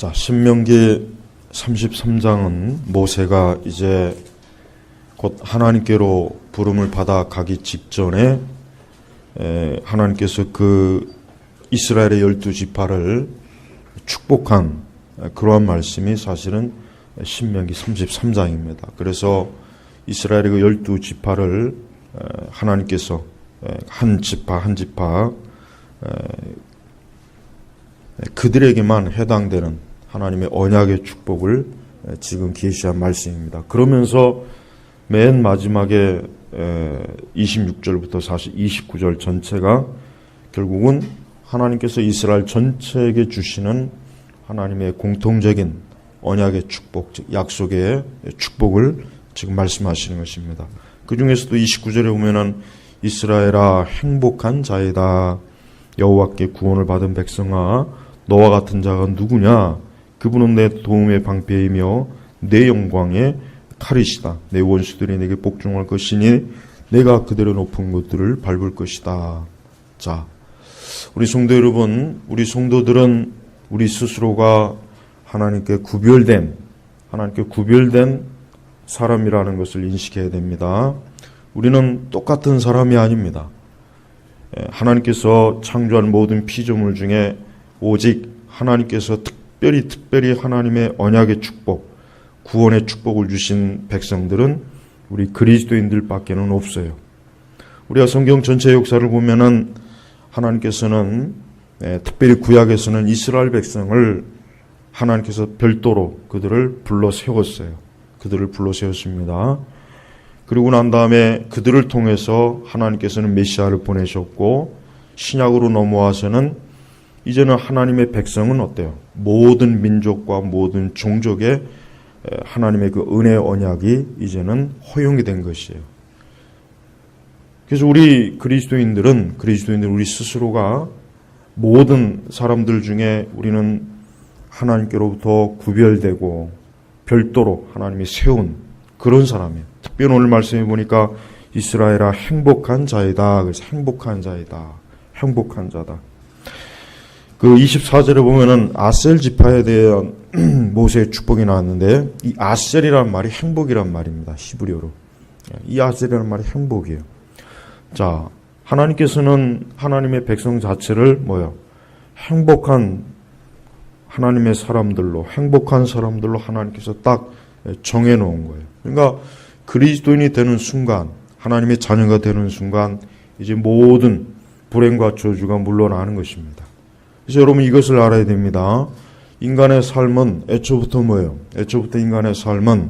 자, 신명기 33장은 모세가 이제 곧 하나님께로 부름을 받아 가기 직전에 하나님께서 그 이스라엘의 12지파를 축복한 그러한 말씀이 사실은 신명기 33장입니다. 그래서 이스라엘의 그 12지파를 하나님께서 한 지파 한 지파 그들에게만 해당되는 하나님의 언약의 축복을 지금 계시한 말씀입니다. 그러면서 맨 마지막에 26절부터 사실 29절 전체가 결국은 하나님께서 이스라엘 전체에게 주시는 하나님의 공통적인 언약의 축복, 즉 약속의 축복을 지금 말씀하시는 것입니다. 그 중에서도 29절에 보면은 이스라엘아 행복한 자이다. 여호와께 구원을 받은 백성아 너와 같은 자가 누구냐? 그분은 내 도움의 방패이며 내 영광의 칼이시다. 내 원수들이 내게 복종할 것이니 내가 그들의 높은 곳들을 밟을 것이다. 자, 우리 성도 여러분, 우리 성도들은 우리 스스로가 하나님께 구별된 사람이라는 것을 인식해야 됩니다. 우리는 똑같은 사람이 아닙니다. 하나님께서 창조한 모든 피조물 중에 오직 하나님께서 특별히 하나님의 언약의 축복, 구원의 축복을 주신 백성들은 우리 그리스도인들밖에는 없어요. 우리가 성경 전체 역사를 보면은 하나님께서는 특별히 구약에서는 이스라엘 백성을 하나님께서 별도로 그들을 불러 세웠어요. 그들을 불러 세웠습니다. 그리고 난 다음에 그들을 통해서 하나님께서는 메시아를 보내셨고 신약으로 넘어와서는 이제는 하나님의 백성은 어때요? 모든 민족과 모든 종족의 하나님의 그 은혜 언약이 이제는 허용이 된 것이에요. 그래서 우리 그리스도인들 우리 스스로가 모든 사람들 중에 우리는 하나님께로부터 구별되고 별도로 하나님이 세운 그런 사람이에요. 특별히 오늘 말씀해 보니까 이스라엘아 행복한 자이다. 그래서 행복한 자이다. 행복한 자다. 그 24절에 보면은 아셀 지파에 대한 모세의 축복이 나왔는데 이 아셀이라는 말이 행복이란 말입니다. 히브리어로. 이 아셀이라는 말이 행복이에요. 자, 하나님께서는 하나님의 백성 자체를 행복한 하나님의 사람들로, 행복한 사람들로 하나님께서 딱 정해놓은 거예요. 그러니까 그리스도인이 되는 순간, 하나님의 자녀가 되는 순간 이제 모든 불행과 저주가 물러나는 것입니다. 그래서 여러분 이것을 알아야 됩니다. 인간의 삶은 애초부터 애초부터 인간의 삶은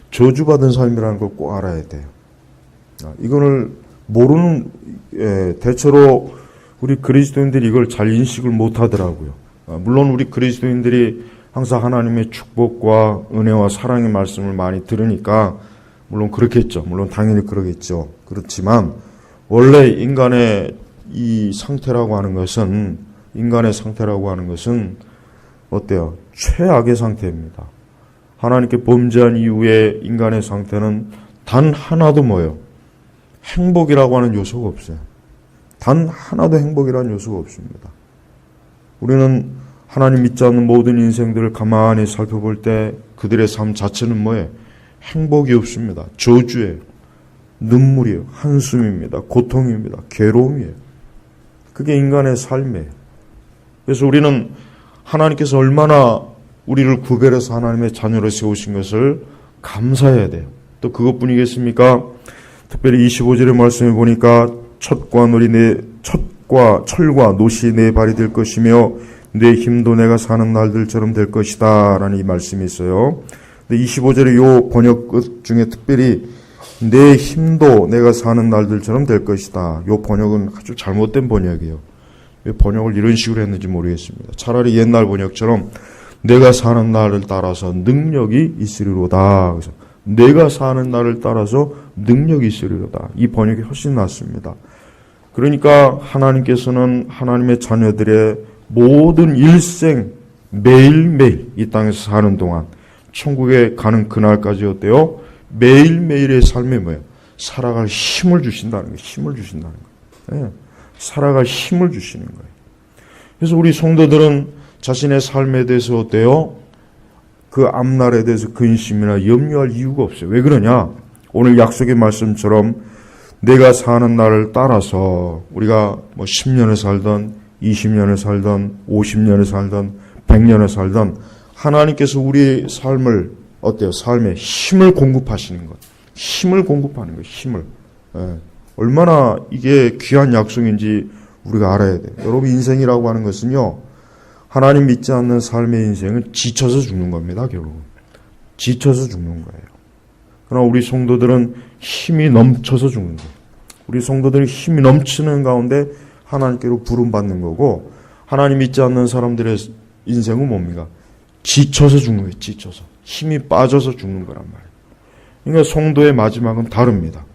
저주받은 삶이라는 걸 꼭 알아야 돼요. 이거를 모르는, 대체로 우리 그리스도인들이 이걸 잘 인식을 못 하더라고요. 물론 우리 그리스도인들이 항상 하나님의 축복과 은혜와 사랑의 말씀을 많이 들으니까 물론 그렇겠죠. 물론 당연히 그러겠죠. 그렇지만 원래 인간의 상태라고 하는 것은 어때요? 최악의 상태입니다. 하나님께 범죄한 이후에 인간의 상태는 단 하나도 행복이라고 하는 요소가 없어요. 단 하나도 행복이라는 요소가 없습니다. 우리는 하나님 믿지 않는 모든 인생들을 가만히 살펴볼 때 그들의 삶 자체는 행복이 없습니다. 저주예요. 눈물이에요. 한숨입니다. 고통입니다. 괴로움이에요. 그게 인간의 삶이에요. 그래서 우리는 하나님께서 얼마나 우리를 구별해서 하나님의 자녀로 세우신 것을 감사해야 돼요. 또 그것뿐이겠습니까? 특별히 25절의 말씀을 보니까 철과 노시 내 발이 될 것이며 내 힘도 내가 사는 날들처럼 될 것이다 라는 이 말씀이 있어요. 근데 25절의 요 번역 끝 중에 특별히 내 힘도 내가 사는 날들처럼 될 것이다. 요 번역은 아주 잘못된 번역이에요. 왜 번역을 이런 식으로 했는지 모르겠습니다. 차라리 옛날 번역처럼 내가 사는 날을 따라서 능력이 있으리로다. 그래서 내가 사는 날을 따라서 능력이 있으리로다. 이 번역이 훨씬 낫습니다. 그러니까 하나님께서는 하나님의 자녀들의 모든 일생 매일매일 이 땅에서 사는 동안 천국에 가는 그날까지 어때요? 매일매일의 삶에 살아갈 힘을 주신다는 거예요. 힘을 주신다는 거예요. 네. 살아갈 힘을 주시는 거예요. 그래서 우리 성도들은 자신의 삶에 대해서 어때요? 그 앞날에 대해서 근심이나 염려할 이유가 없어요. 왜 그러냐? 오늘 약속의 말씀처럼 내가 사는 날을 따라서 우리가 뭐 10년을 살던 20년을 살던 50년을 살던 100년을 살던 하나님께서 우리의 삶을 어때요? 삶에 힘을 공급하시는 것. 힘을 공급하는 거예요. 힘을. 얼마나 이게 귀한 약속인지 우리가 알아야 돼요. 여러분 인생이라고 하는 것은요. 하나님 믿지 않는 삶의 인생은 지쳐서 죽는 겁니다. 결국은. 지쳐서 죽는 거예요. 그러나 우리 성도들은 힘이 넘쳐서 죽는 거예요. 우리 성도들이 힘이 넘치는 가운데 하나님께로 부름받는 거고 하나님 믿지 않는 사람들의 인생은 뭡니까? 지쳐서 죽는 거예요. 지쳐서. 힘이 빠져서 죽는 거란 말이에요. 그러니까 성도의 마지막은 다릅니다.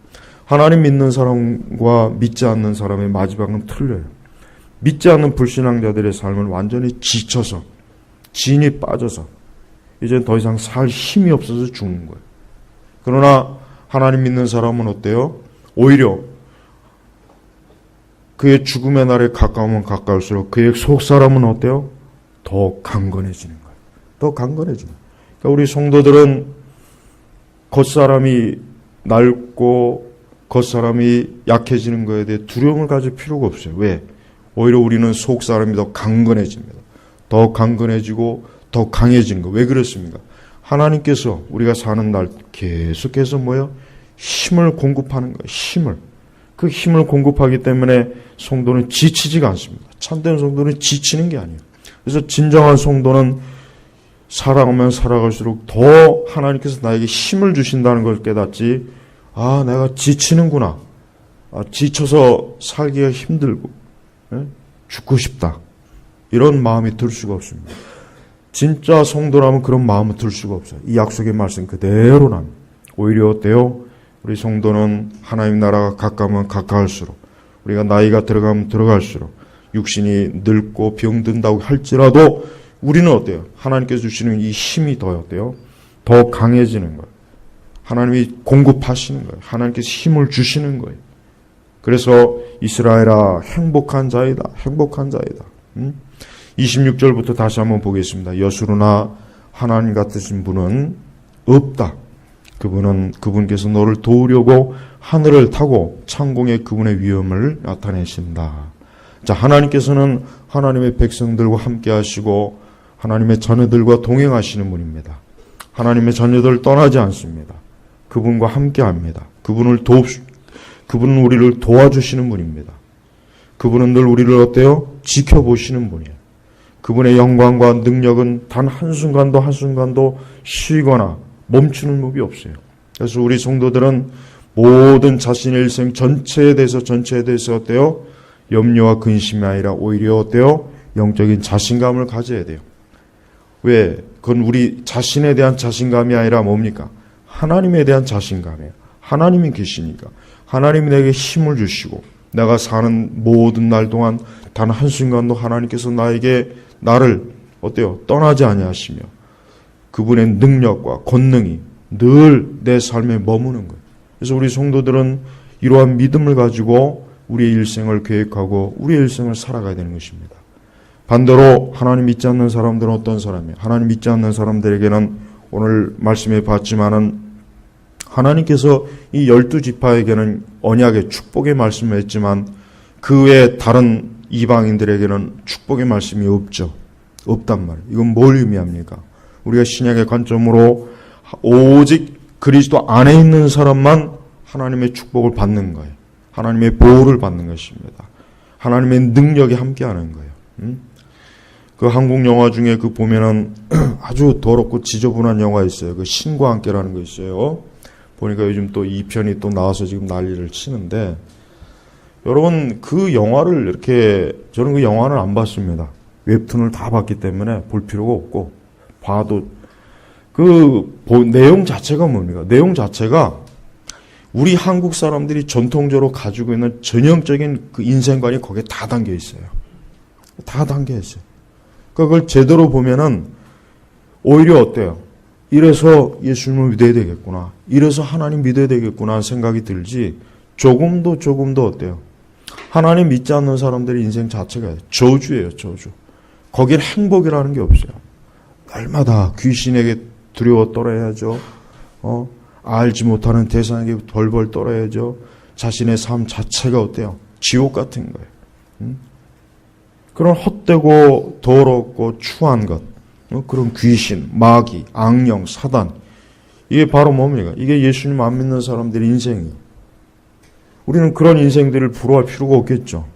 하나님 믿는 사람과 믿지 않는 사람의 마지막은 틀려요. 믿지 않는 불신앙자들의 삶은 완전히 지쳐서 진이 빠져서 이제 더 이상 살 힘이 없어서 죽는 거예요. 그러나 하나님 믿는 사람은 어때요? 오히려 그의 죽음의 날에 가까우면 가까울수록 그의 속사람은 어때요? 더 강건해지는 거예요. 더 강건해지는 거예요. 그러니까 우리 성도들은 겉사람이 낡고 겉사람이 약해지는 것에 대해 두려움을 가질 필요가 없어요. 왜? 오히려 우리는 속사람이 더 강건해집니다. 더 강건해지고 더 강해지는 거. 왜 그렇습니까? 하나님께서 우리가 사는 날 계속해서 뭐요? 힘을 공급하는 거예요. 힘을. 그 힘을 공급하기 때문에 성도는 지치지가 않습니다. 참된 성도는 지치는 게 아니에요. 그래서 진정한 성도는 살아가면 살아갈수록 더 하나님께서 나에게 힘을 주신다는 걸 깨닫지, 아, 내가 지치는구나. 지쳐서 살기가 힘들고, 죽고 싶다. 이런 마음이 들 수가 없습니다. 진짜 성도라면 그런 마음은 들 수가 없어요. 이 약속의 말씀 그대로 납니다. 오히려 어때요? 우리 성도는 하나님 나라가 가까우면 가까울수록, 우리가 나이가 들어가면 들어갈수록, 육신이 늙고 병든다고 할지라도 우리는 어때요? 하나님께서 주시는 이 힘이 더 어때요? 더 강해지는 거예요. 하나님이 공급하시는 거예요. 하나님께서 힘을 주시는 거예요. 그래서 이스라엘아 행복한 자이다. 행복한 자이다. 26절부터 다시 한번 보겠습니다. 여수르나 하나님 같으신 분은 없다. 그분께서 너를 도우려고 하늘을 타고 창공의 그분의 위엄을 나타내신다. 자, 하나님께서는 하나님의 백성들과 함께 하시고 하나님의 자녀들과 동행하시는 분입니다. 하나님의 자녀들 떠나지 않습니다. 그분과 함께 합니다. 그분은 우리를 도와주시는 분입니다. 그분은 늘 우리를 어때요? 지켜보시는 분이에요. 그분의 영광과 능력은 단 한순간도 쉬거나 멈추는 법이 없어요. 그래서 우리 성도들은 모든 자신의 일생 전체에 대해서 어때요? 염려와 근심이 아니라 오히려 어때요? 영적인 자신감을 가져야 돼요. 왜? 그건 우리 자신에 대한 자신감이 아니라 뭡니까? 하나님에 대한 자신감이에요. 하나님이 계시니까. 하나님이 내게 힘을 주시고 내가 사는 모든 날 동안 단 한순간도 하나님께서 나를 어때요? 떠나지 아니하시며 그분의 능력과 권능이 늘 내 삶에 머무는 거예요. 그래서 우리 성도들은 이러한 믿음을 가지고 우리의 일생을 계획하고 우리의 일생을 살아가야 되는 것입니다. 반대로 하나님 믿지 않는 사람들은 어떤 사람이에요? 하나님 믿지 않는 사람들에게는 오늘 말씀해 봤지만은 하나님께서 이 12지파에게는 언약의 축복의 말씀을 했지만 그 외에 다른 이방인들에게는 축복의 말씀이 없죠. 없단 말이에요. 이건 뭘 의미합니까? 우리가 신약의 관점으로 오직 그리스도 안에 있는 사람만 하나님의 축복을 받는 거예요. 하나님의 보호를 받는 것입니다. 하나님의 능력이 함께하는 거예요. 그 한국 영화 중에 그 보면은 아주 더럽고 지저분한 영화 있어요. 그 신과 함께라는 거 있어요. 보니까 요즘 또 2편이 또 나와서 지금 난리를 치는데 여러분 그 영화를 이렇게 저는 그 영화를 안 봤습니다. 웹툰을 다 봤기 때문에 볼 필요가 없고 봐도 내용 자체가 뭡니까? 내용 자체가 우리 한국 사람들이 전통적으로 가지고 있는 전형적인 그 인생관이 거기에 다 담겨 있어요. 다 담겨 있어요. 그걸 제대로 보면은 오히려 어때요? 이래서 예수님을 믿어야 되겠구나. 이래서 하나님 믿어야 되겠구나 생각이 들지 조금도 어때요? 하나님 믿지 않는 사람들의 인생 자체가 저주예요. 저주. 거긴 행복이라는 게 없어요. 날마다 귀신에게 두려워 떨어야죠. 알지 못하는 대상에게 벌벌 떨어야죠. 자신의 삶 자체가 어때요? 지옥 같은 거예요. 그런 헛되고 더럽고 추한 것, 그런 귀신, 마귀, 악령, 사단, 이게 바로 뭡니까? 이게 예수님 안 믿는 사람들의 인생이에요. 우리는 그런 인생들을 부러워할 필요가 없겠죠.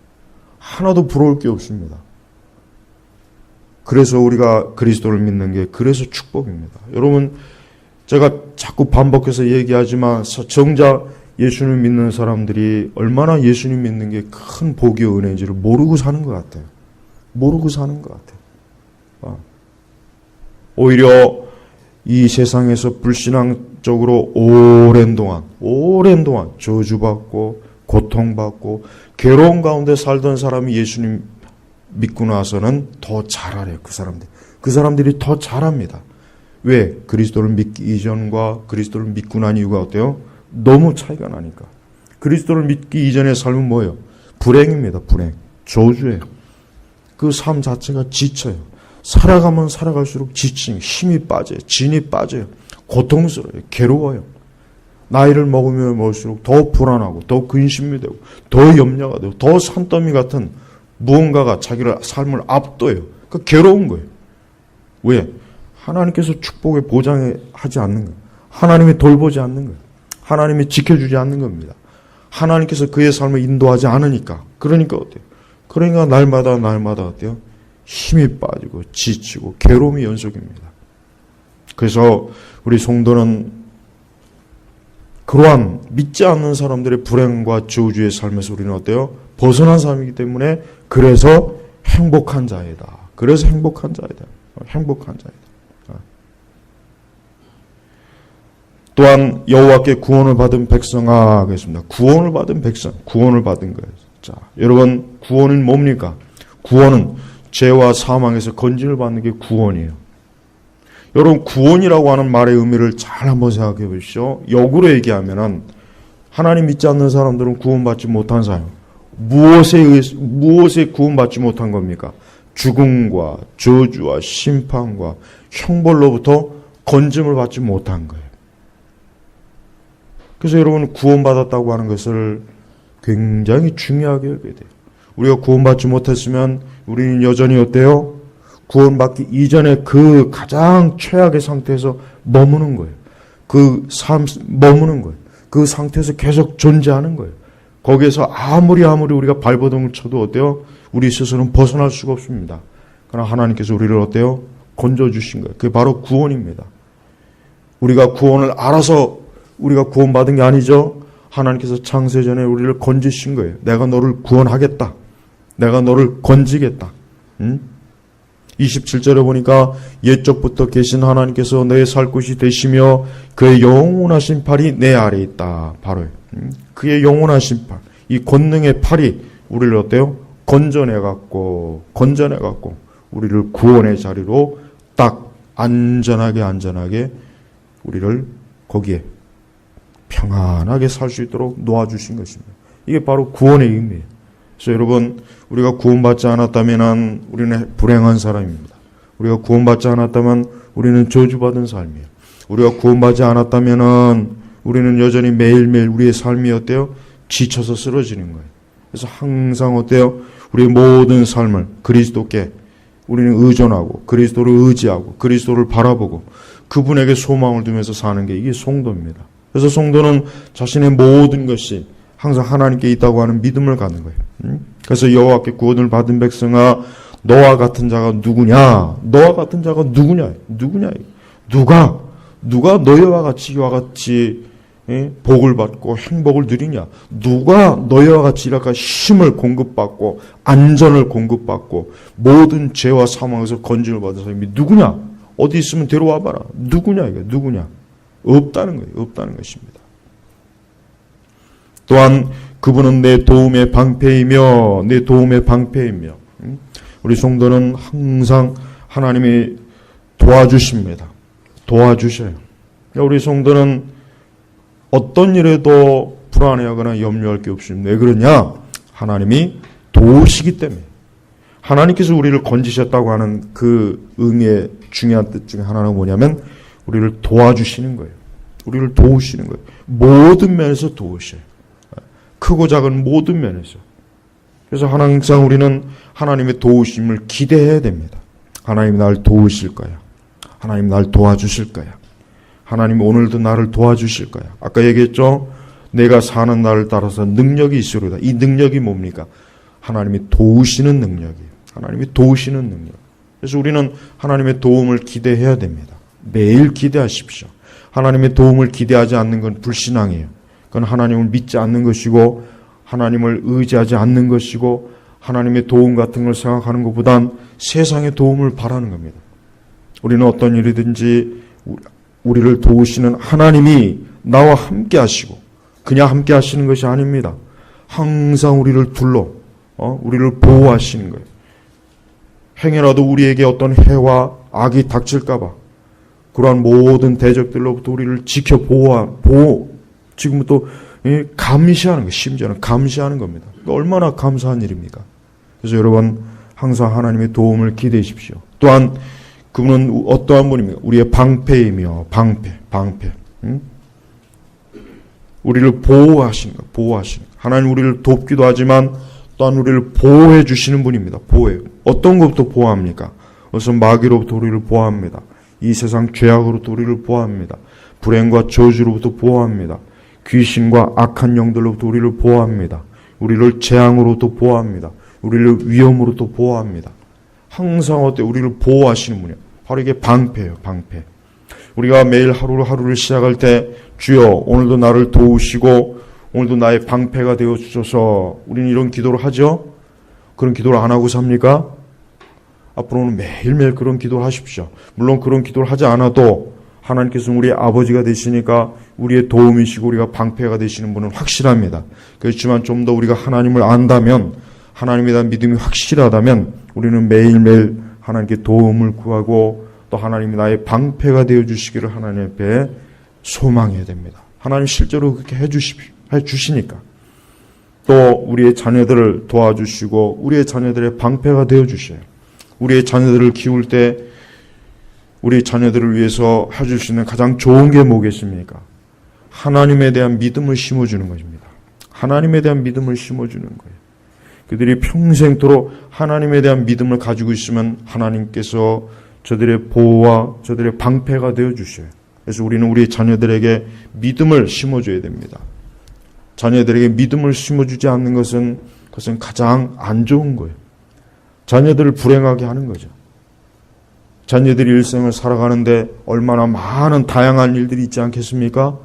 하나도 부러울 게 없습니다. 그래서 우리가 그리스도를 믿는 게 그래서 축복입니다. 여러분, 제가 자꾸 반복해서 얘기하지만 정작 예수님 믿는 사람들이 얼마나 예수님 믿는 게 큰 복이요 은혜인지를 모르고 사는 것 같아요. 모르고 사는 것 같아요. 오히려 이 세상에서 불신앙적으로 오랜 동안 저주받고 고통받고 괴로운 가운데 살던 사람이 예수님 믿고 나서는 더 잘하래요. 그 사람들이 더 잘합니다. 왜? 그리스도를 믿기 이전과 그리스도를 믿고 난 이유가 어때요? 너무 차이가 나니까. 그리스도를 믿기 이전의 삶은 뭐예요? 불행입니다. 불행. 저주예요. 그 삶 자체가 지쳐요. 살아가면 살아갈수록 지치니 힘이 빠져요. 진이 빠져요. 고통스러워요. 괴로워요. 나이를 먹으면 먹을수록 더 불안하고 더 근심이 되고 더 염려가 되고 더 산더미 같은 무언가가 자기를 삶을 압도해요. 그 괴로운 거예요. 왜? 하나님께서 축복의 보장하지 않는 거예요. 하나님이 돌보지 않는 거예요. 하나님이 지켜주지 않는 겁니다. 하나님께서 그의 삶을 인도하지 않으니까. 그러니까 어때요? 그러니까 날마다 어때요? 힘이 빠지고 지치고 괴로움이 연속입니다. 그래서 우리 성도는 그러한 믿지 않는 사람들의 불행과 저주의 삶에서 우리는 어때요? 벗어난 삶이기 때문에 그래서 행복한 자이다. 행복한 자이다. 또한 여호와께 구원을 받은 백성아 하겠습니다. 구원을 받은 백성, 구원을 받은 거예요. 자, 여러분 구원은 뭡니까? 구원은 죄와 사망에서 건짐을 받는 게 구원이에요. 여러분 구원이라고 하는 말의 의미를 잘 한번 생각해 보십시오. 역으로 얘기하면은 하나님 믿지 않는 사람들은 구원받지 못한 사람. 무엇에 구원받지 못한 겁니까? 죽음과 저주와 심판과 형벌로부터 건짐을 받지 못한 거예요. 그래서 여러분 구원받았다고 하는 것을 굉장히 중요하게 여겨야 돼요. 우리가 구원받지 못했으면 우리는 여전히 어때요? 구원받기 이전에 그 가장 최악의 상태에서 머무는 거예요. 머무는 거예요. 그 상태에서 계속 존재하는 거예요. 거기에서 아무리 우리가 발버둥을 쳐도 어때요? 우리 스스로는 벗어날 수가 없습니다. 그러나 하나님께서 우리를 어때요? 건져주신 거예요. 그게 바로 구원입니다. 우리가 구원을 알아서 우리가 구원받은 게 아니죠. 하나님께서 창세전에 우리를 건지신 거예요. 내가 너를 구원하겠다. 내가 너를 건지겠다. 27절에 보니까 옛적부터 계신 하나님께서 너의 살 곳이 되시며 그의 영원하신 팔이 내 아래에 있다. 바로 그의 영원하신 팔, 이 권능의 팔이 우리를 어때요? 건져내갖고 우리를 구원의 자리로 딱 안전하게 우리를 거기에 평안하게 살 수 있도록 놓아주신 것입니다. 이게 바로 구원의 의미예요. 그래서 여러분, 우리가 구원받지 않았다면 우리는 불행한 사람입니다. 우리가 구원받지 않았다면 우리는 저주받은 삶이에요. 우리가 구원받지 않았다면 우리는 여전히 매일매일 우리의 삶이 어때요? 지쳐서 쓰러지는 거예요. 그래서 항상 어때요? 우리의 모든 삶을 그리스도께 우리는 의존하고 그리스도를 의지하고 그리스도를 바라보고 그분에게 소망을 두면서 사는 게 이게 성도입니다. 그래서 성도는 자신의 모든 것이 항상 하나님께 있다고 하는 믿음을 갖는 거예요. 그래서 여호와께 구원을 받은 백성아 너와 같은 자가 누구냐? 너와 같은 자가 누구냐? 누가 너희와 같이 복을 받고 행복을 누리냐? 누가 너희와 같이 이렇게 힘을 공급받고 안전을 공급받고 모든 죄와 사망에서 건짐을 받은 사람이 누구냐? 어디 있으면 데려와 봐라. 누구냐? 없다는 거예요. 없다는 것입니다. 또한 그분은 내 도움의 방패이며 우리 성도는 항상 하나님이 도와주십니다. 도와주셔요. 우리 성도는 어떤 일에도 불안해하거나 염려할 게 없습니다. 왜 그러냐? 하나님이 도우시기 때문에. 하나님께서 우리를 건지셨다고 하는 그 의미의 중요한 뜻 중에 하나는 뭐냐면 우리를 도와주시는 거예요. 우리를 도우시는 거예요. 모든 면에서 도우셔요. 크고 작은 모든 면에서. 그래서 항상 우리는 하나님의 도우심을 기대해야 됩니다. 하나님이 나를 도우실 거야. 하나님 나를 도와주실 거야. 하나님 오늘도 나를 도와주실 거야. 아까 얘기했죠? 내가 사는 날을 따라서 능력이 있으리로다. 이 능력이 뭡니까? 하나님이 도우시는 능력이에요. 하나님이 도우시는 능력. 그래서 우리는 하나님의 도움을 기대해야 됩니다. 매일 기대하십시오. 하나님의 도움을 기대하지 않는 건 불신앙이에요. 그건 하나님을 믿지 않는 것이고 하나님을 의지하지 않는 것이고 하나님의 도움 같은 걸 생각하는 것보단 세상의 도움을 바라는 겁니다. 우리는 어떤 일이든지 우리를 도우시는 하나님이 나와 함께 하시고 그냥 함께 하시는 것이 아닙니다. 항상 우리를 우리를 보호하시는 거예요. 행여라도 우리에게 어떤 해와 악이 닥칠까 봐 그러한 모든 대적들로부터 우리를 지켜 지금부터 감시하는 거예요. 심지어는 감시하는 겁니다. 얼마나 감사한 일입니까? 그래서 여러분 항상 하나님의 도움을 기대하십시오. 또한 그분은 어떠한 분입니까? 우리의 방패이며 방패. 우리를 보호하시는 거. 하나님 우리를 돕기도 하지만 또한 우리를 보호해 주시는 분입니다. 보호해요. 어떤 것부터 보호합니까? 우선 마귀로부터 우리를 보호합니다. 이 세상 죄악으로부터 우리를 보호합니다. 불행과 저주로부터 보호합니다. 귀신과 악한 영들로부터 우리를 보호합니다. 우리를 재앙으로부터 보호합니다. 우리를 위험으로부터 보호합니다. 항상 우리를 보호하시는 분이에요. 바로 이게 방패예요. 방패. 우리가 매일 하루를 시작할 때 주여 오늘도 나를 도우시고 오늘도 나의 방패가 되어 주셔서 우리는 이런 기도를 하죠. 그런 기도를 안 하고 삽니까? 앞으로는 매일매일 그런 기도를 하십시오. 물론 그런 기도를 하지 않아도 하나님께서는 우리의 아버지가 되시니까 우리의 도움이시고 우리가 방패가 되시는 분은 확실합니다. 그렇지만 좀 더 우리가 하나님을 안다면 하나님에 대한 믿음이 확실하다면 우리는 매일매일 하나님께 도움을 구하고 또 하나님이 나의 방패가 되어주시기를 하나님 앞에 소망해야 됩니다. 하나님 실제로 그렇게 해주시니까 또 우리의 자녀들을 도와주시고 우리의 자녀들의 방패가 되어주셔요. 우리의 자녀들을 키울 때 우리 자녀들을 위해서 해줄 수 있는 가장 좋은 게 뭐겠습니까? 하나님에 대한 믿음을 심어주는 것입니다. 하나님에 대한 믿음을 심어주는 거예요. 그들이 평생토록 하나님에 대한 믿음을 가지고 있으면 하나님께서 저들의 보호와 저들의 방패가 되어주셔요. 그래서 우리는 우리 자녀들에게 믿음을 심어줘야 됩니다. 자녀들에게 믿음을 심어주지 않는 것은 그것은 가장 안 좋은 거예요. 자녀들을 불행하게 하는 거죠. 자녀들이 일생을 살아가는데 얼마나 많은 다양한 일들이 있지 않겠습니까?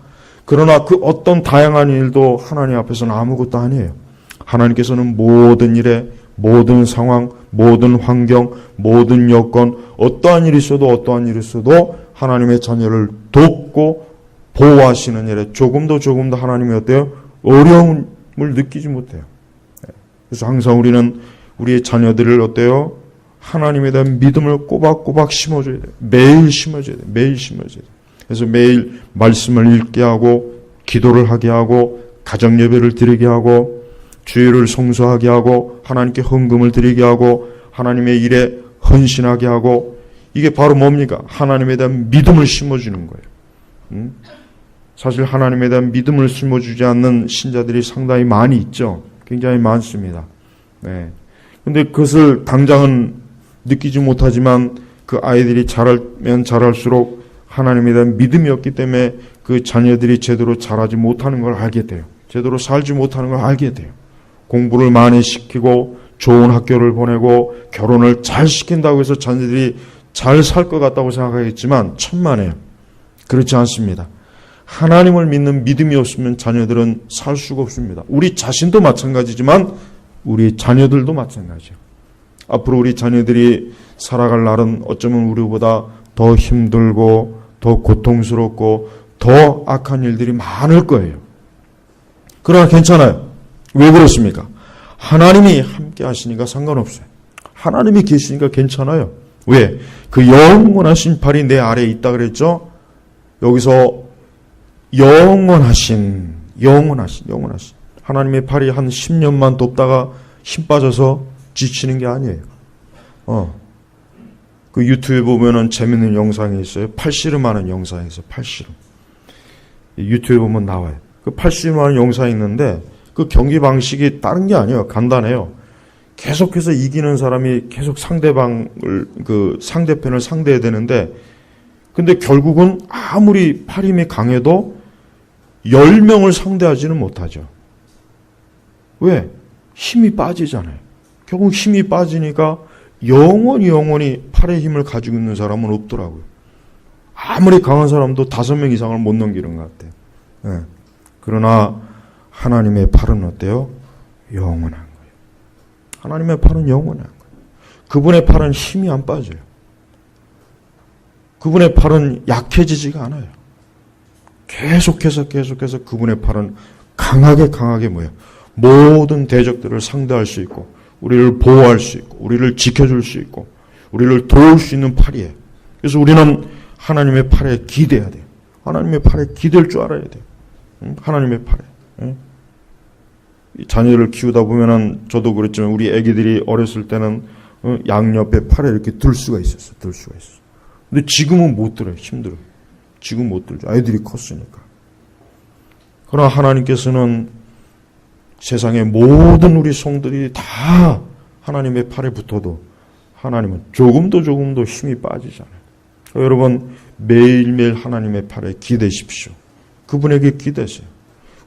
그러나 그 어떤 다양한 일도 하나님 앞에서는 아무것도 아니에요. 하나님께서는 모든 일에, 모든 상황, 모든 환경, 모든 여건, 어떠한 일이 있어도 하나님의 자녀를 돕고 보호하시는 일에 조금도 하나님이 어때요? 어려움을 느끼지 못해요. 그래서 항상 우리는 우리의 자녀들을 어때요? 하나님에 대한 믿음을 꼬박꼬박 심어줘야 돼요. 매일 심어줘야 돼요. 그래서 매일 말씀을 읽게 하고 기도를 하게 하고 가정 예배를 드리게 하고 주일을 성수하게 하고 하나님께 헌금을 드리게 하고 하나님의 일에 헌신하게 하고 이게 바로 뭡니까? 하나님에 대한 믿음을 심어주는 거예요. 사실 하나님에 대한 믿음을 심어주지 않는 신자들이 상당히 많이 있죠. 굉장히 많습니다. 네. 근데 그것을 당장은 느끼지 못하지만 그 아이들이 자라면 자랄수록 하나님에 대한 믿음이 없기 때문에 그 자녀들이 제대로 자라지 못하는 걸 알게 돼요. 제대로 살지 못하는 걸 알게 돼요. 공부를 많이 시키고 좋은 학교를 보내고 결혼을 잘 시킨다고 해서 자녀들이 잘 살 것 같다고 생각하겠지만 천만에요. 그렇지 않습니다. 하나님을 믿는 믿음이 없으면 자녀들은 살 수가 없습니다. 우리 자신도 마찬가지지만 우리 자녀들도 마찬가지예요. 앞으로 우리 자녀들이 살아갈 날은 어쩌면 우리보다 더 힘들고 더 고통스럽고 더 악한 일들이 많을 거예요. 그러나 괜찮아요. 왜 그렇습니까? 하나님이 함께 하시니까 상관없어요. 하나님이 계시니까 괜찮아요. 왜? 그 영원하신 팔이 내 아래에 있다 그랬죠? 여기서 영원하신 하나님의 팔이 한 10년만 돕다가 힘 빠져서 지치는 게 아니에요. 그 유튜브에 보면은 재밌는 영상이 있어요. 팔씨름하는 영상이 있어요. 팔씨름. 유튜브에 보면 나와요. 그 팔씨름하는 영상이 있는데 그 경기 방식이 다른 게 아니에요. 간단해요. 계속해서 이기는 사람이 계속 상대편을 상대해야 되는데, 근데 결국은 아무리 팔 힘이 강해도 10명을 상대하지는 못하죠. 왜? 힘이 빠지잖아요. 결국 힘이 빠지니까 영원히 팔의 힘을 가지고 있는 사람은 없더라고요. 아무리 강한 사람도 5명 이상을 못 넘기는 것 같아요. 네. 그러나 하나님의 팔은 어때요? 영원한 거예요. 하나님의 팔은 영원한 거예요. 그분의 팔은 힘이 안 빠져요. 그분의 팔은 약해지지가 않아요. 계속해서 그분의 팔은 강하게 뭐예요? 모든 대적들을 상대할 수 있고, 우리를 보호할 수 있고, 우리를 지켜줄 수 있고, 우리를 도울 수 있는 팔이에요. 그래서 우리는 하나님의 팔에 기대야 돼요. 하나님의 팔에 기댈 줄 알아야 돼요. 하나님의 팔에. 자녀를 키우다 보면은, 저도 그랬지만 우리 애기들이 어렸을 때는 양옆에 팔에 이렇게 들 수가 있었어요. 근데 지금은 못 들어요. 힘들어요. 지금 못 들죠. 아이들이 컸으니까. 그러나 하나님께서는 세상의 모든 우리 성들이 다 하나님의 팔에 붙어도 하나님은 조금도 힘이 빠지잖아요. 여러분, 매일매일 하나님의 팔에 기대십시오. 그분에게 기대세요.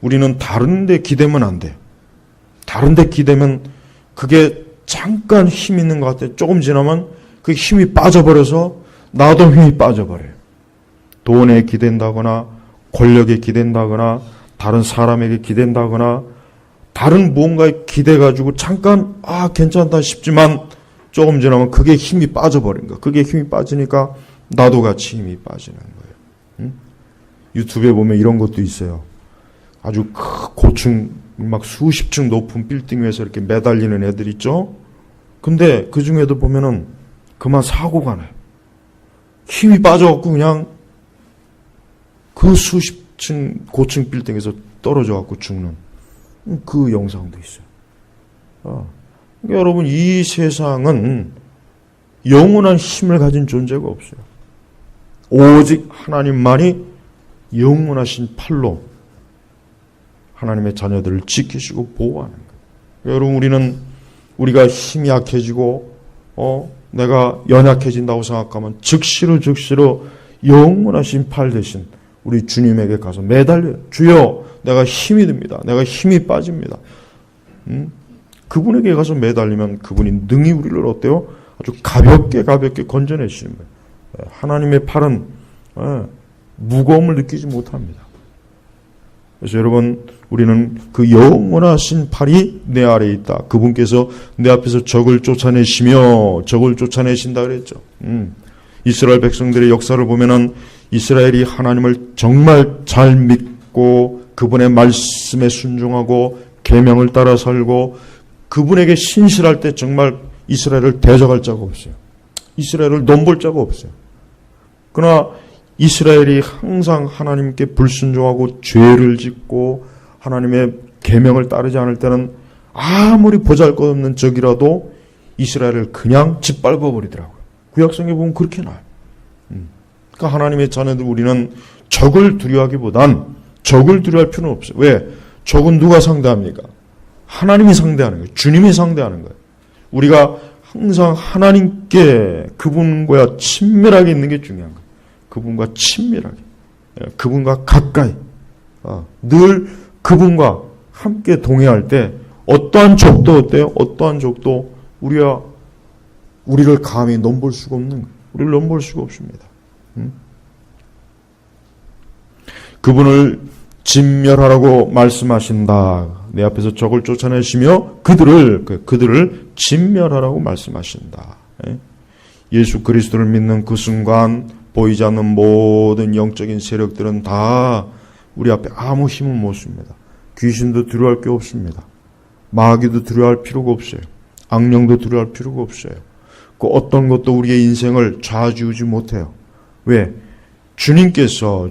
우리는 다른 데 기대면 안 돼요. 다른 데 기대면 그게 잠깐 힘 있는 것 같아요. 조금 지나면 그 힘이 빠져버려서 나도 힘이 빠져버려요. 돈에 기댄다거나 권력에 기댄다거나 다른 사람에게 기댄다거나 다른 무언가에 기대가지고 잠깐 괜찮다 싶지만 조금 지나면 그게 힘이 빠져버린 거야. 그게 힘이 빠지니까 나도 같이 힘이 빠지는 거예요. 유튜브에 보면 이런 것도 있어요. 아주 고층 막 수십 층 높은 빌딩 위에서 이렇게 매달리는 애들 있죠. 근데 그 중에도 보면은 그만 사고가 나요. 힘이 빠져갖고 그냥 그 수십 층 고층 빌딩에서 떨어져갖고 죽는 그 영상도 있어요. 그러니까 여러분, 이 세상은 영원한 힘을 가진 존재가 없어요. 오직 하나님만이 영원하신 팔로 하나님의 자녀들을 지키시고 보호하는 거예요. 여러분, 우리가 힘이 약해지고 내가 연약해진다고 생각하면 즉시로 영원하신 팔 대신 우리 주님에게 가서 매달려요. 주여, 내가 힘이 듭니다. 내가 힘이 빠집니다. 그분에게 가서 매달리면 그분이 능히 우리를 어때요? 아주 가볍게 건져내시는 거예요. 하나님의 팔은 무거움을 느끼지 못합니다. 그래서 여러분, 우리는 그 영원하신 팔이 내 아래에 있다. 그분께서 내 앞에서 적을 쫓아내신다 그랬죠. 이스라엘 백성들의 역사를 보면은 이스라엘이 하나님을 정말 잘 믿고 그분의 말씀에 순종하고 계명을 따라 살고 그분에게 신실할 때 정말 이스라엘을 대적할 자가 없어요. 이스라엘을 넘볼 자가 없어요. 그러나 이스라엘이 항상 하나님께 불순종하고 죄를 짓고 하나님의 계명을 따르지 않을 때는 아무리 보잘것없는 적이라도 이스라엘을 그냥 짓밟아 버리더라고요. 구약성에 보면 그렇게 나와요. 그러니까 하나님의 자녀들, 우리는 적을 두려워하기보단 적을 두려워할 필요는 없어요. 왜? 적은 누가 상대합니까? 하나님이 상대하는 거예요. 주님이 상대하는 거예요. 우리가 항상 하나님께 그분과 친밀하게 있는 게 중요한 거예요. 그분과 친밀하게, 그분과 가까이, 늘 그분과 함께 동행할 때 어떠한 적도 어때요? 어떠한 적도 우리를 감히 넘볼 수가 없는 거예요. 우리를 넘볼 수가 없습니다. 그분을 진멸하라고 말씀하신다. 내 앞에서 적을 쫓아내시며 그들을 진멸하라고 말씀하신다. 예수 그리스도를 믿는 그 순간 보이지 않는 모든 영적인 세력들은 다 우리 앞에 아무 힘을 못 씁니다. 귀신도 두려워할 게 없습니다. 마귀도 두려워할 필요가 없어요. 악령도 두려워할 필요가 없어요. 그 어떤 것도 우리의 인생을 좌지우지 못해요. 왜? 주님께서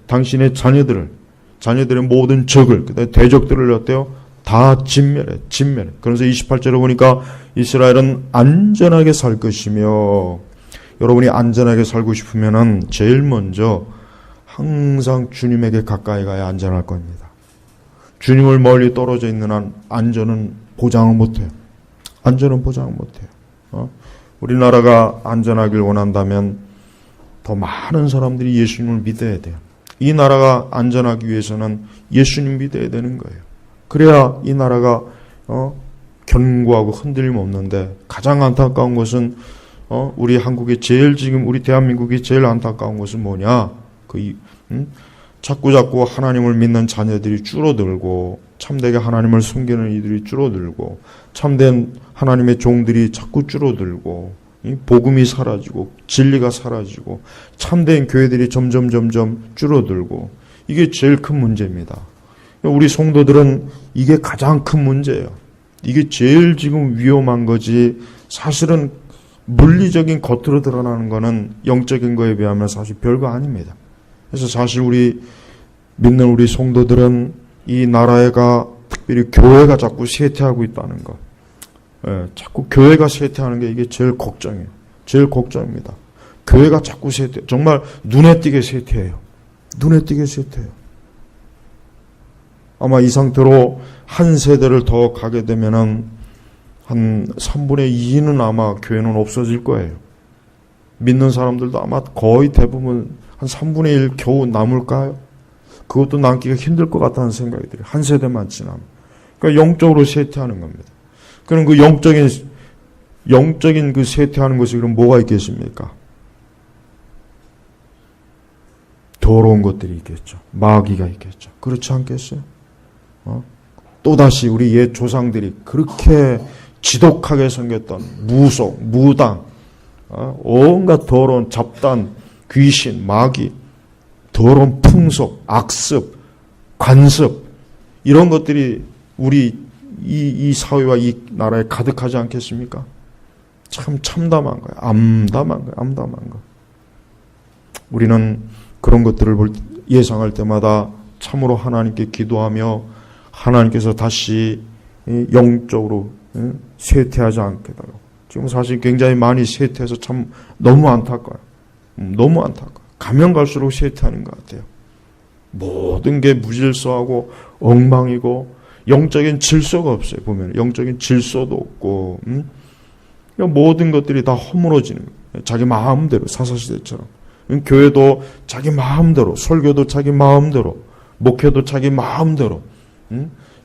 당신의 자녀들의 모든 적을, 대적들을 어때요? 다 진멸해. 그래서 28절에 보니까 이스라엘은 안전하게 살 것이며, 여러분이 안전하게 살고 싶으면은 제일 먼저 항상 주님에게 가까이 가야 안전할 겁니다. 주님을 멀리 떨어져 있는 한 안전은 보장을 못해요. 안전은 보장을 못해요. 우리나라가 안전하길 원한다면 더 많은 사람들이 예수님을 믿어야 돼요. 이 나라가 안전하기 위해서는 예수님 믿어야 되는 거예요. 그래야 이 나라가 견고하고 흔들림 없는데, 가장 안타까운 것은 우리 한국의 지금 우리 대한민국이 제일 안타까운 것은 뭐냐? 자꾸 하나님을 믿는 자녀들이 줄어들고, 참되게 하나님을 섬기는 이들이 줄어들고, 참된 하나님의 종들이 자꾸 줄어들고, 복음이 사라지고 진리가 사라지고 참된 교회들이 점점 줄어들고, 이게 제일 큰 문제입니다. 우리 성도들은 이게 가장 큰 문제예요. 이게 제일 지금 위험한 거지, 사실은 물리적인 겉으로 드러나는 거는 영적인 거에 비하면 사실 별거 아닙니다. 그래서 사실 우리 믿는 우리 성도들은 이 나라가, 특별히 교회가 자꾸 쇠퇴하고 있다는 것, 자꾸 교회가 쇠퇴하는 게 이게 제일 걱정이에요. 제일 걱정입니다. 교회가 자꾸 쇠퇴, 정말 눈에 띄게 쇠퇴해요. 눈에 띄게 쇠퇴해요. 아마 이 상태로 한 세대를 더 가게 되면은 한 3분의 2는 아마 교회는 없어질 거예요. 믿는 사람들도 아마 거의 대부분 한 3분의 1 겨우 남을까요? 그것도 남기가 힘들 것 같다는 생각이 들어요. 한 세대만 지나면. 그러니까 영적으로 쇠퇴하는 겁니다. 그럼 그 영적인 그 쇠퇴하는 것이 그럼 뭐가 있겠습니까? 더러운 것들이 있겠죠. 마귀가 있겠죠. 그렇지 않겠어요? 또다시 우리 옛 조상들이 그렇게 지독하게 섬겼던 무속, 무당, 온갖 더러운 잡단, 귀신, 마귀, 더러운 풍속, 악습, 관습, 이런 것들이 우리 이 사회와 이 나라에 가득하지 않겠습니까? 참 참담한 거예요. 암담한 거. 우리는 그런 것들을 예상할 때마다 참으로 하나님께 기도하며, 하나님께서 다시 영적으로 쇠퇴하지 않게 달라고. 지금 사실 굉장히 많이 쇠퇴해서 참 너무 안타까워요. 너무 안타까워요. 가면 갈수록 쇠퇴하는 것 같아요. 모든 게 무질서하고 엉망이고 영적인 질서가 없어요. 보면 영적인 질서도 없고, 모든 것들이 다 허물어지는 거예요. 자기 마음대로, 사사시대처럼. 교회도 자기 마음대로, 설교도 자기 마음대로, 목회도 자기 마음대로,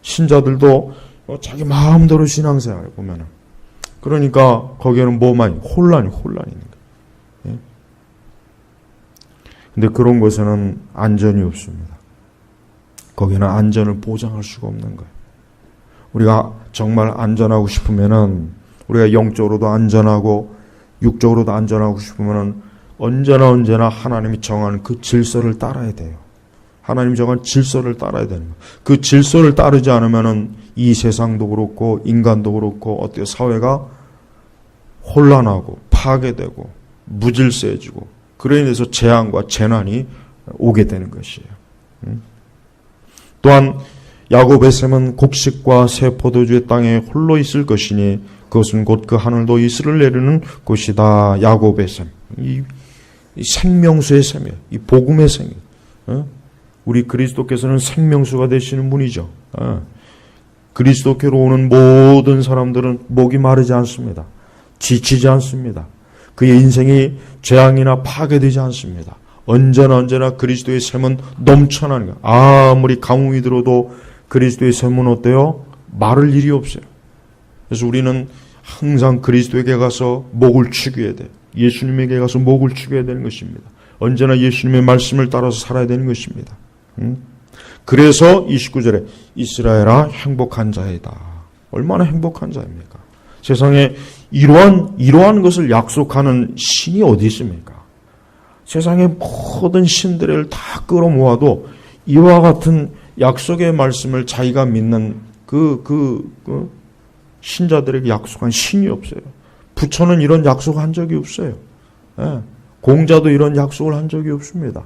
신자들도 자기 마음대로 신앙생활을 보면은. 그러니까 거기에는 뭐만 혼란이 있는 거예요. 근데 그런 곳에는 안전이 없습니다. 거기는 안전을 보장할 수가 없는 거예요. 우리가 정말 안전하고 싶으면은, 우리가 영적으로도 안전하고 육적으로도 안전하고 싶으면은 언제나 하나님이 정하는 그 질서를 따라야 돼요. 하나님이 정한 질서를 따라야 되는 거예요. 그 질서를 따르지 않으면은 이 세상도 그렇고 인간도 그렇고 어때요? 사회가 혼란하고 파괴되고 무질서해지고, 그로 인해서 재앙과 재난이 오게 되는 것이에요. 또한 야곱의 셈은 곡식과 새 포도주의 땅에 홀로 있을 것이니 그것은 곧 그 하늘도 이슬을 내리는 곳이다. 야곱의 셈, 이 생명수의 셈이에요. 이 복음의 셈이에요. 우리 그리스도께서는 생명수가 되시는 분이죠. 그리스도께로 오는 모든 사람들은 목이 마르지 않습니다. 지치지 않습니다. 그의 인생이 재앙이나 파괴되지 않습니다. 언제나 그리스도의 셈은 넘쳐나는 거예요. 아무리 가뭄이 들어도 그리스도의 셈은 어때요? 마를 일이 없어요. 그래서 우리는 항상 그리스도에게 가서 목을 축여야 돼요. 예수님에게 가서 목을 축여야 되는 것입니다. 언제나 예수님의 말씀을 따라서 살아야 되는 것입니다. 그래서 29절에 이스라엘아 행복한 자이다. 얼마나 행복한 자입니까? 세상에 이러한 것을 약속하는 신이 어디 있습니까? 세상의 모든 신들을 다 끌어모아도 이와 같은 약속의 말씀을 자기가 믿는 그 신자들에게 약속한 신이 없어요. 부처는 이런 약속을 한 적이 없어요. 공자도 이런 약속을 한 적이 없습니다.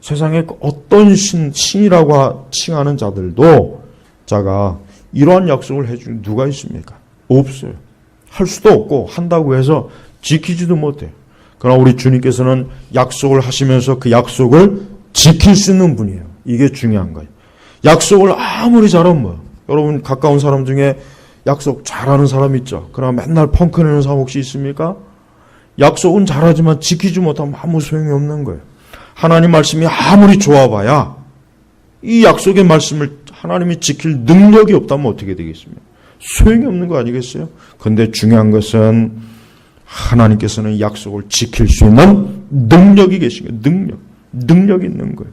세상에 어떤 신이라고 칭하는 자들도 자가 이러한 약속을 해준 누가 있습니까? 없어요. 할 수도 없고 한다고 해서 지키지도 못해요. 그러나 우리 주님께서는 약속을 하시면서 그 약속을 지킬 수 있는 분이에요. 이게 중요한 거예요. 약속을 아무리 잘하면 뭐예요? 여러분 가까운 사람 중에 약속 잘하는 사람 있죠? 그러나 맨날 펑크내는 사람 혹시 있습니까? 약속은 잘하지만 지키지 못하면 아무 소용이 없는 거예요. 하나님 말씀이 아무리 좋아봐야 이 약속의 말씀을 하나님이 지킬 능력이 없다면 어떻게 되겠습니까? 소용이 없는 거 아니겠어요? 그런데 중요한 것은 하나님께서는 약속을 지킬 수 있는 능력이 계신 거예요. 능력이 있는 거예요.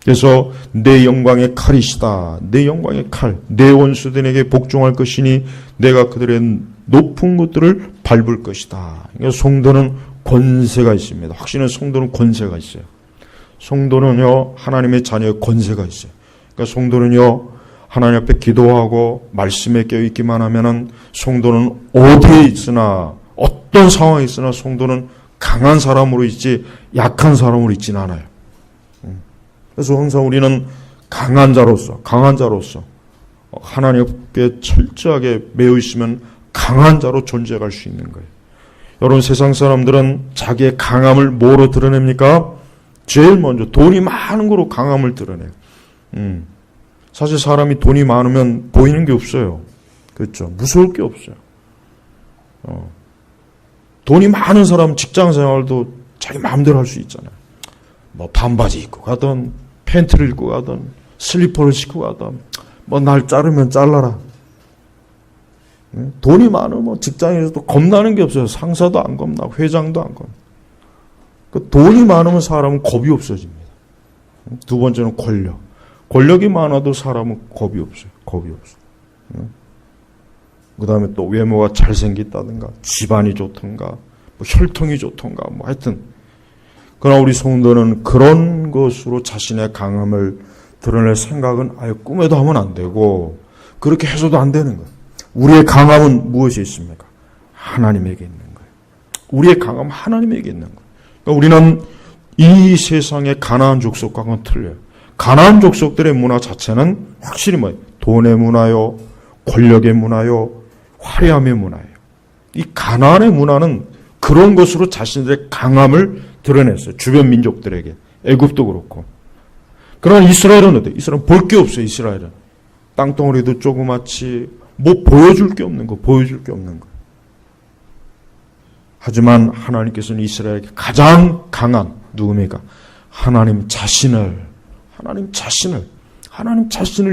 그래서 내 영광의 칼이시다. 내 영광의 칼. 내 원수들에게 복종할 것이니 내가 그들의 높은 것들을 밟을 것이다. 그러니까 성도는 권세가 있습니다. 확신은 성도는 권세가 있어요. 성도는요 하나님의 자녀의 권세가 있어요. 그러니까 성도는요 하나님 앞에 기도하고 말씀에 껴있기만 하면은 성도는 어디에 있으나 어떤 상황에 있으나 성도는 강한 사람으로 있지 약한 사람으로 있지는 않아요. 그래서 항상 우리는 강한 자로서 하나님께 철저하게 매여 있으면 강한 자로 존재할 수 있는 거예요. 여러분 세상 사람들은 자기의 강함을 뭐로 드러냅니까? 제일 먼저 돈이 많은 거로 강함을 드러내요. 사실 사람이 돈이 많으면 보이는 게 없어요. 그렇죠? 무서울 게 없어요. 돈이 많은 사람 직장 생활도 자기 마음대로 할 수 있잖아요. 뭐 반바지 입고 가든 팬티를 입고 가든 슬리퍼를 신고 가든 뭐 날 자르면 잘라라. 돈이 많으면 직장에서도 겁나는 게 없어요. 상사도 안 겁나고 회장도 안 겁나. 그 돈이 많으면 사람은 겁이 없어집니다. 두 번째는 권력. 권력이 많아도 사람은 겁이 없어요. 겁이 없어. 그 다음에 또 외모가 잘생겼다든가, 집안이 좋던가, 뭐 혈통이 좋던가, 뭐 하여튼. 그러나 우리 성도는 그런 것으로 자신의 강함을 드러낼 생각은 아예 꿈에도 하면 안 되고, 그렇게 해서도 안 되는 거예요. 우리의 강함은 무엇이 있습니까? 하나님에게 있는 거예요. 우리의 강함은 하나님에게 있는 거예요. 그러니까 우리는 이 세상의 가나안 족속과는 틀려요. 가나안 족속들의 문화 자체는 확실히 뭐예요? 돈의 문화요, 권력의 문화요, 화려함의 문화예요. 이 가나안의 문화는 그런 것으로 자신들의 강함을 드러냈어요. 주변 민족들에게. 애굽도 그렇고. 그러나 이스라엘은 어때요? 이스라엘은 볼 게 없어요. 이스라엘은. 땅덩어리도 조그맣지 뭐 보여줄 게 없는 거. 하지만 하나님께서는 이스라엘에게 가장 강한 누굽니까? 하나님 자신을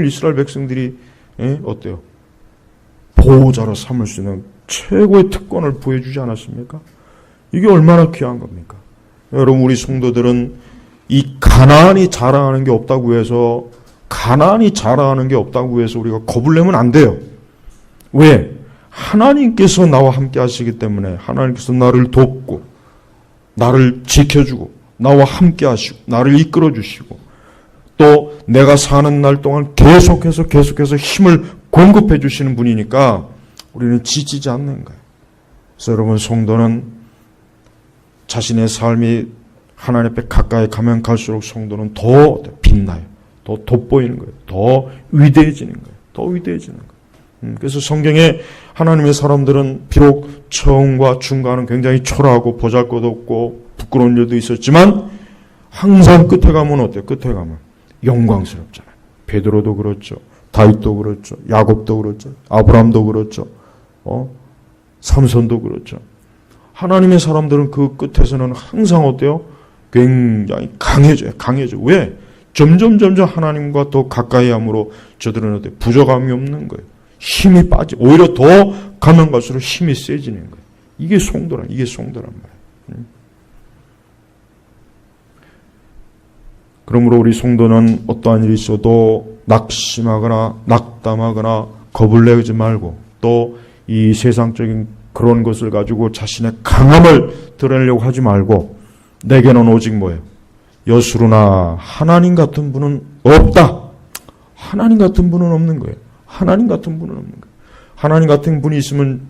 이스라엘 백성들이 어때요? 보호자로 삼을 수 있는 최고의 특권을 보여주지 않았습니까? 이게 얼마나 귀한 겁니까? 여러분 우리 성도들은 이 가나안이 자랑하는 게 없다고 해서 우리가 겁을 내면 안 돼요. 왜? 하나님께서 나와 함께 하시기 때문에 하나님께서 나를 돕고 나를 지켜주고 나와 함께 하시고 나를 이끌어 주시고 또 내가 사는 날 동안 계속해서 힘을 공급해 주시는 분이니까 우리는 지치지 않는 거예요. 그래서 여러분 성도는 자신의 삶이 하나님 앞에 가까이 가면 갈수록 성도는 더 빛나요. 더 돋보이는 거예요. 더 위대해지는 거예요. 그래서 성경에 하나님의 사람들은 비록 처음과 중간은 굉장히 초라하고 보잘것없고 부끄러운 일도 있었지만 항상 끝에 가면 어때요? 끝에 가면 영광스럽잖아요. 베드로도 그렇죠. 다윗도 그렇죠. 야곱도 그렇죠. 아브라함도 그렇죠. 삼손도 그렇죠. 하나님의 사람들은 그 끝에서는 항상 어때요? 굉장히 강해져요. 왜? 점점 하나님과 더 가까이 함으로 저들은 어때요? 부족함이 없는 거예요. 힘이 오히려 더 가면 갈수록 힘이 세지는 거예요. 이게 성도란 말이에요. 그러므로 우리 성도는 어떠한 일이 있어도 낙심하거나 낙담하거나 겁을 내지 말고 또 이 세상적인 그런 것을 가지고 자신의 강함을 드러내려고 하지 말고 내게는 오직 뭐예요? 여수로나 하나님 같은 분은 없다. 하나님 같은 분은 없는 거예요. 하나님 같은 분이 있으면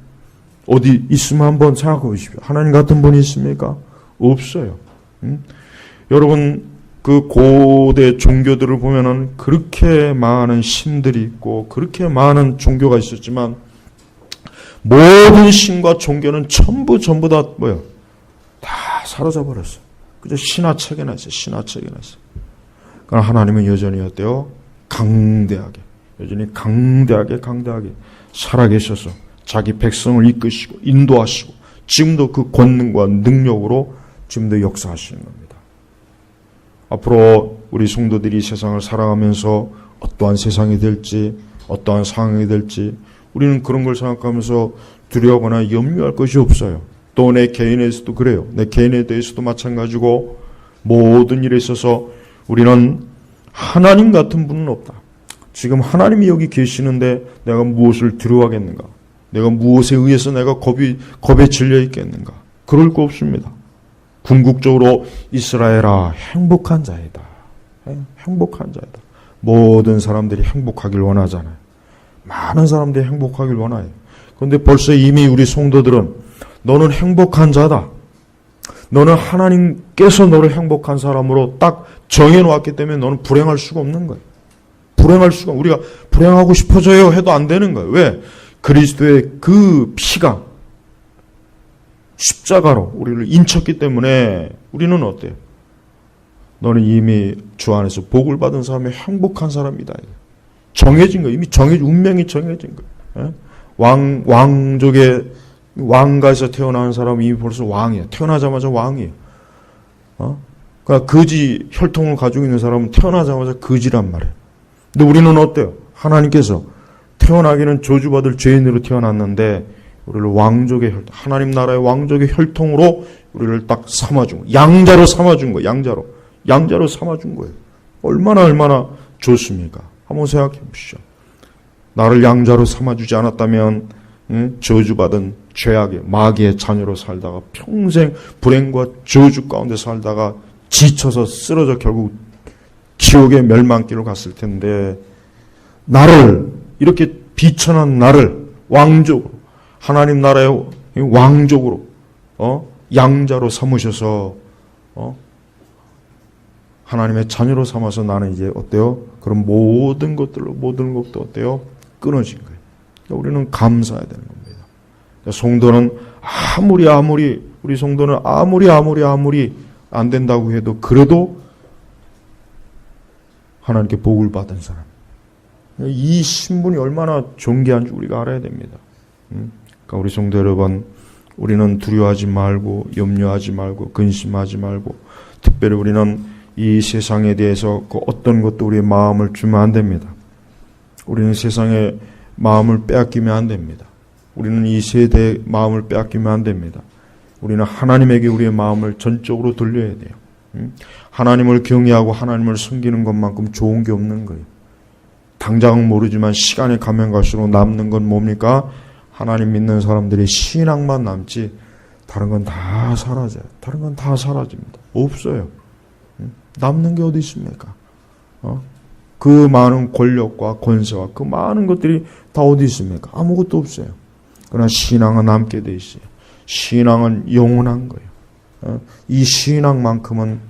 어디 있으면 한번 생각해 보십시오. 하나님 같은 분이 있습니까? 없어요. 여러분 그 고대 종교들을 보면은 그렇게 많은 신들이 있고 그렇게 많은 종교가 있었지만 모든 신과 종교는 전부 다 뭐예요? 다 사라져 버렸어. 그저 신화책에나 있어요. 신화책에나 있어요. 그러나 하나님은 여전히 어때요? 여전히 강대하게 살아계셔서 자기 백성을 이끄시고 인도하시고 지금도 그 권능과 능력으로 지금도 역사하시는 겁니다. 앞으로 우리 성도들이 세상을 살아가면서 어떠한 세상이 될지 어떠한 상황이 될지 우리는 그런 걸 생각하면서 두려워하거나 염려할 것이 없어요. 또 내 개인에서도 그래요. 내 개인에 대해서도 마찬가지고 모든 일에 있어서 우리는 하나님 같은 분은 없다. 지금 하나님이 여기 계시는데 내가 무엇을 두려워하겠는가? 내가 무엇에 의해서 내가 겁에 질려 있겠는가? 그럴 거 없습니다. 궁극적으로 이스라엘아 행복한 자이다. 행복한 자이다. 모든 사람들이 행복하길 원하잖아요. 많은 사람들이 행복하길 원해요. 그런데 벌써 이미 우리 성도들은 너는 행복한 자다. 너는 하나님께서 너를 행복한 사람으로 딱 정해놓았기 때문에 너는 불행할 수가 없는 거예요. 우리가 불행하고 싶어져요 해도 안 되는 거예요. 왜? 그리스도의 그 피가 십자가로 우리를 인쳤기 때문에 우리는 어때요? 너는 이미 주 안에서 복을 받은 사람이 행복한 사람이다. 정해진 거예요. 이미 운명이 정해진 거예요. 왕가에서 태어나는 사람은 이미 벌써 왕이에요. 태어나자마자 왕이에요. 그러니까 거지 혈통을 가지고 있는 사람은 태어나자마자 거지란 말이에요. 근데 우리는 어때요? 하나님께서 태어나기는 저주받을 죄인으로 태어났는데 우리를 하나님 나라의 왕족의 혈통으로 우리를 딱 삼아준 거예요. 양자로 삼아준 거예요. 양자로 삼아준 거예요. 얼마나 좋습니까? 한번 생각해 보시죠. 나를 양자로 삼아주지 않았다면 저주받은 죄악의 마귀의 자녀로 살다가 평생 불행과 저주 가운데 살다가 지쳐서 쓰러져 결국 지옥의 멸망길로 갔을 텐데 나를 이렇게 비천한 나를 왕족으로 하나님 나라의 왕족으로 양자로 삼으셔서 하나님의 자녀로 삼아서 나는 이제 어때요? 그럼 모든 것도 어때요? 끊어진 거예요. 그러니까 우리는 감사해야 되는 겁니다. 그러니까 성도는 우리 성도는 아무리 안 된다고 해도 그래도 하나님께 복을 받은 사람. 이 신분이 얼마나 존귀한 줄 우리가 알아야 됩니다. 그러니까 우리 성도 여러분, 우리는 두려워하지 말고 염려하지 말고 근심하지 말고 특별히 우리는 이 세상에 대해서 그 어떤 것도 우리의 마음을 주면 안 됩니다. 우리는 세상에 마음을 빼앗기면 안 됩니다. 우리는 이 세대의 마음을 빼앗기면 안 됩니다. 우리는 하나님에게 우리의 마음을 전적으로 돌려야 돼요. 하나님을 경외하고 하나님을 섬기는 것만큼 좋은 게 없는 거예요. 당장은 모르지만 시간이 가면 갈수록 남는 건 뭡니까? 하나님 믿는 사람들이 신앙만 남지 다른 건 다 사라져요. 다른 건 다 사라집니다. 없어요. 남는 게 어디 있습니까? 그 많은 권력과 권세와 그 많은 것들이 다 어디 있습니까? 아무것도 없어요. 그러나 신앙은 남게 돼 있어요. 신앙은 영원한 거예요. 이 신앙만큼은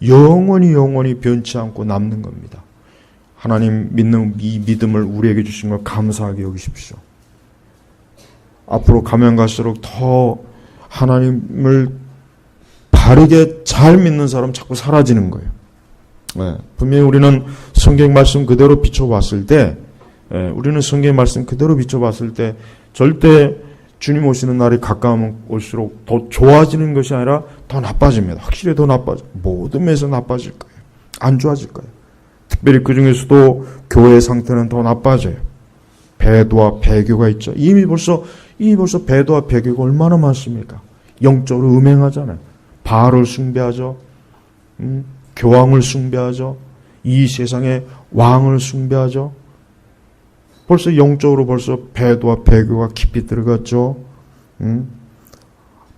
영원히 변치 않고 남는 겁니다. 하나님 믿는 이 믿음을 우리에게 주신 걸 감사하게 여기십시오. 앞으로 가면 갈수록 더 하나님을 바르게 잘 믿는 사람 자꾸 사라지는 거예요. 네, 분명히 우리는 성경 말씀 그대로 비춰봤을 때 절대 주님 오시는 날이 가까우면 올수록 더 좋아지는 것이 아니라 더 나빠집니다. 확실히 더 나빠져. 모든 면에서 나빠질 거예요. 안 좋아질 거예요. 특별히 그 중에서도 교회의 상태는 더 나빠져요. 배도와 배교가 있죠. 이미 벌써 배도와 배교가 얼마나 많습니까? 영적으로 음행하잖아요. 바알을 숭배하죠. 교황을 숭배하죠. 이 세상의 왕을 숭배하죠. 벌써 영적으로 배도와 배교가 깊이 들어갔죠.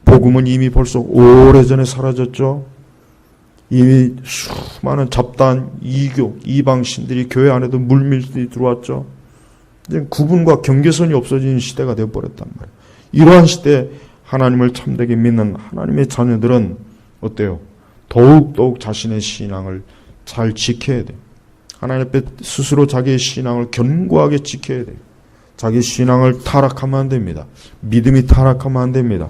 복음은 이미 벌써 오래전에 사라졌죠. 이미 수많은 잡다한 이방 신들이 교회 안에도 물밀들이 들어왔죠. 이제 구분과 경계선이 없어진 시대가 되어버렸단 말이에요. 이러한 시대에 하나님을 참되게 믿는 하나님의 자녀들은 어때요? 더욱 자신의 신앙을 잘 지켜야 돼요. 하나님 앞에 스스로 자기의 신앙을 견고하게 지켜야 돼요. 자기 신앙을 타락하면 안 됩니다. 믿음이 타락하면 안 됩니다.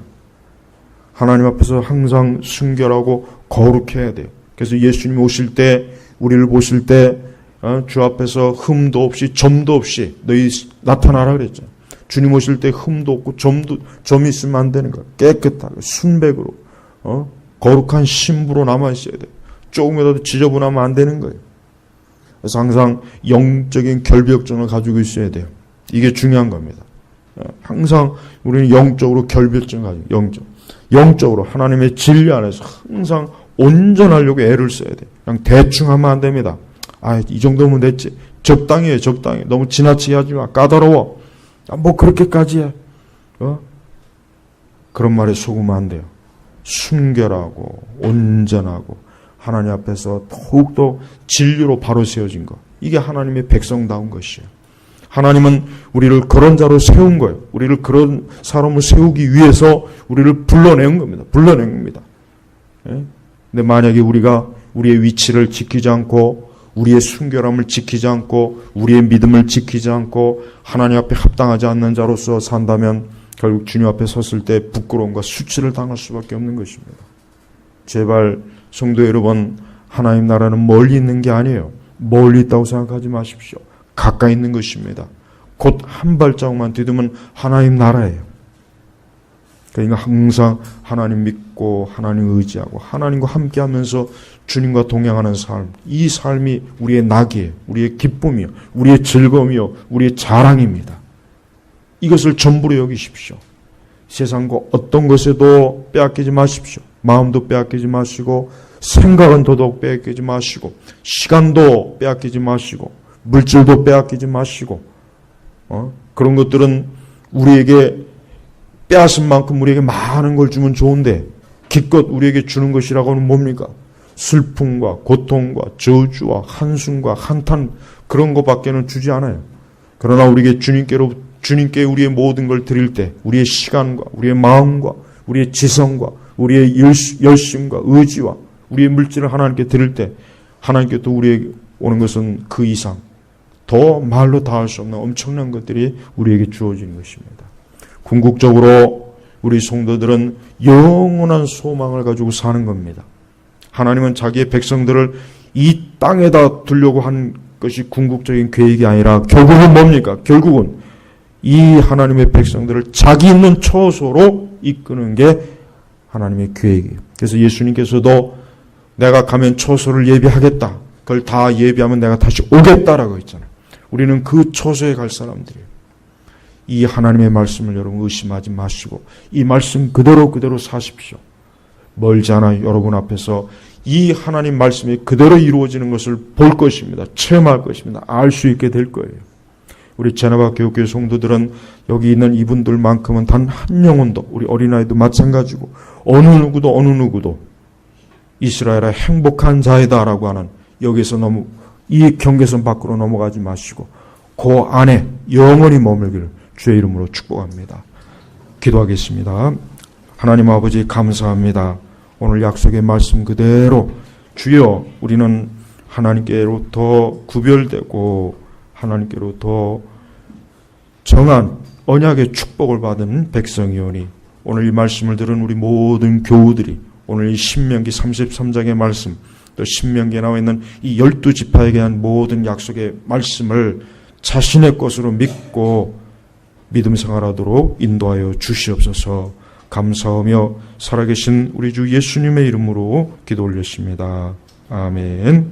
하나님 앞에서 항상 순결하고 거룩해야 돼요. 그래서 예수님 오실 때, 우리를 보실 때 주 앞에서 흠도 없이 점도 없이 너희 나타나라 그랬죠. 주님 오실 때 흠도 없고 점이 있으면 안 되는 거예요. 깨끗하게 순백으로 거룩한 신부로 남아 있어야 돼요. 조금이라도 지저분하면 안 되는 거예요. 그래서 항상 영적인 결벽증을 가지고 있어야 돼요. 이게 중요한 겁니다. 항상 우리는 영적으로 결벽증을 가지고 영적으로 하나님의 진리 안에서 항상 온전하려고 애를 써야 돼요. 그냥 대충 하면 안 됩니다. 이 정도면 됐지. 적당히 해, 적당히. 너무 지나치게 하지 마. 까다로워. 뭐 그렇게까지 해. 그런 말에 속으면 안 돼요. 순결하고 온전하고 하나님 앞에서 더욱더 진리로 바로 세워진 것. 이게 하나님의 백성다운 것이에요. 하나님은 우리를 그런 자로 세운 거예요. 우리를 그런 사람을 세우기 위해서 우리를 불러낸 겁니다. 불러낸 겁니다. 근데 만약에 우리가 우리의 위치를 지키지 않고 우리의 순결함을 지키지 않고 우리의 믿음을 지키지 않고 하나님 앞에 합당하지 않는 자로서 산다면 결국 주님 앞에 섰을 때 부끄러움과 수치를 당할 수밖에 없는 것입니다. 제발 성도 여러분, 하나님 나라는 멀리 있는 게 아니에요. 멀리 있다고 생각하지 마십시오. 가까이 있는 것입니다. 곧 한 발자국만 디디면 하나님 나라예요. 그러니까 항상 하나님 믿고 하나님 의지하고 하나님과 함께하면서 주님과 동행하는 삶, 이 삶이 우리의 낙이에요. 우리의 기쁨이요. 우리의 즐거움이요. 우리의 자랑입니다. 이것을 전부로 여기십시오. 세상과 어떤 것에도 빼앗기지 마십시오. 마음도 빼앗기지 마시고 생각은 더더욱 빼앗기지 마시고 시간도 빼앗기지 마시고 물질도 빼앗기지 마시고 그런 것들은 우리에게 빼앗은 만큼 우리에게 많은 걸 주면 좋은데 기껏 우리에게 주는 것이라고는 뭡니까? 슬픔과 고통과 저주와 한숨과 한탄 그런 것밖에는 주지 않아요. 그러나 우리에게 주님께 우리의 모든 걸 드릴 때 우리의 시간과 우리의 마음과 우리의 지성과 우리의 열심과 의지와 우리의 물질을 하나님께 드릴 때 하나님께 또 우리에게 오는 것은 그 이상 더 말로 다 할 수 없는 엄청난 것들이 우리에게 주어지는 것입니다. 궁극적으로 우리 성도들은 영원한 소망을 가지고 사는 겁니다. 하나님은 자기의 백성들을 이 땅에다 두려고 한 것이 궁극적인 계획이 아니라 결국은 뭡니까? 결국은 이 하나님의 백성들을 자기 있는 처소로 이끄는 게 하나님의 계획이에요. 그래서 예수님께서도 내가 가면 처소를 예비하겠다. 그걸 다 예비하면 내가 다시 오겠다라고 했잖아요. 우리는 그 처소에 갈 사람들이에요. 이 하나님의 말씀을 여러분 의심하지 마시고 이 말씀 그대로 사십시오. 멀지 않아 여러분 앞에서 이 하나님 말씀이 그대로 이루어지는 것을 볼 것입니다. 체험할 것입니다. 알 수 있게 될 거예요. 우리 제나바 교육교회 성도들은 여기 있는 이분들만큼은 단 한 영혼도 우리 어린아이도 마찬가지고 어느 누구도 이스라엘의 행복한 자이다라고 하는 여기서 너무 이 경계선 밖으로 넘어가지 마시고 그 안에 영원히 머물기를 주의 이름으로 축복합니다. 기도하겠습니다. 하나님 아버지 감사합니다. 오늘 약속의 말씀 그대로 주여 우리는 하나님께로부터 구별되고 하나님께로부터 정한 언약의 축복을 받은 백성이오니 오늘 이 말씀을 들은 우리 모든 교우들이 오늘 이 신명기 33장의 말씀 또 신명기에 나와 있는 이 12지파에게 대한 모든 약속의 말씀을 자신의 것으로 믿고 믿음 생활하도록 인도하여 주시옵소서. 감사하며 살아계신 우리 주 예수님의 이름으로 기도 올렸습니다. 아멘.